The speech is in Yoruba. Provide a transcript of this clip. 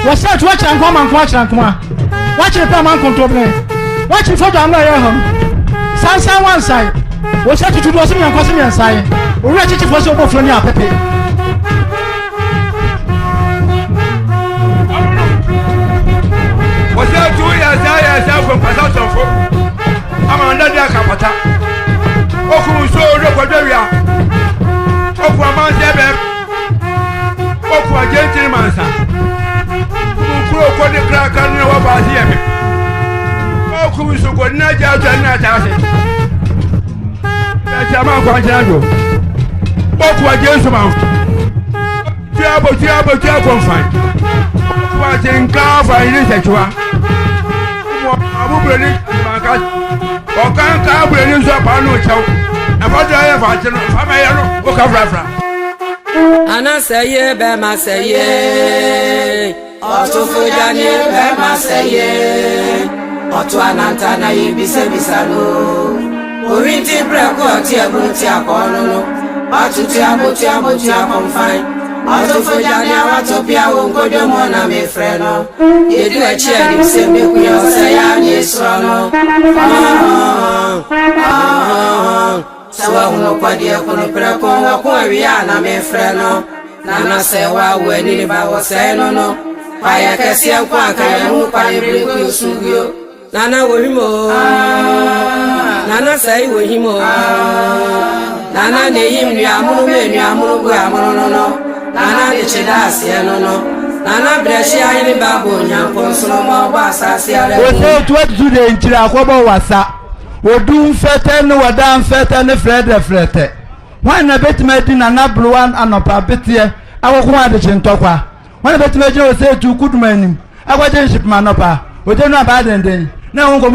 What's that? Watch and come and watch and come on. Watch the man control. Watch the photo. I'm not here. Sansa one side. What's that? To do something and cause me inside. We're ready to force over from your Pepe. What's that? 2 years I from Pastor. I'm under the Capata. Oku so Rokodoria. Oku man debe. Oku gentleman sa. Oku ko de crack and no ba here me. Oku so go na ja na ta se. Ya chama ko anjado. Oku gentleman. Tiabo confine. Oku tenka fa ile setua. Abu breli maka. Okan ka breli so pa no chew. E fa dra fa che no fa me ye no o ka frafra. Ana seye be ma seye otufu jani be ma seye otu ananta na yibise bisalo orinti breko ti ebrunti akonu no batuti abuti akonfine otufu jani awatopia wongodo mo na me frɛ no yedu achi ani se me kuyo se ya ni sro no Sawa uno kwa dia kono preko wako awia na me frɛ no nana se wa wani ni ba wo se no pa ya kesi kwa ka ya hu pa ebere ku sungio nana wo himo nana sai wo himo nana ne yim ni amunu me ni amunu go amunu no nana de cheda se no nana breshi ayi ni ba bo nya konso mo ba asase ale o se to do de ntira akobo wasa Odun fete no wadan fete ne frete wan na betima di na nabluwan anopa betie awoko ade chintokwa wan betima je o se tu kudumanim agwaje ship manopa o je no abadenden na won ko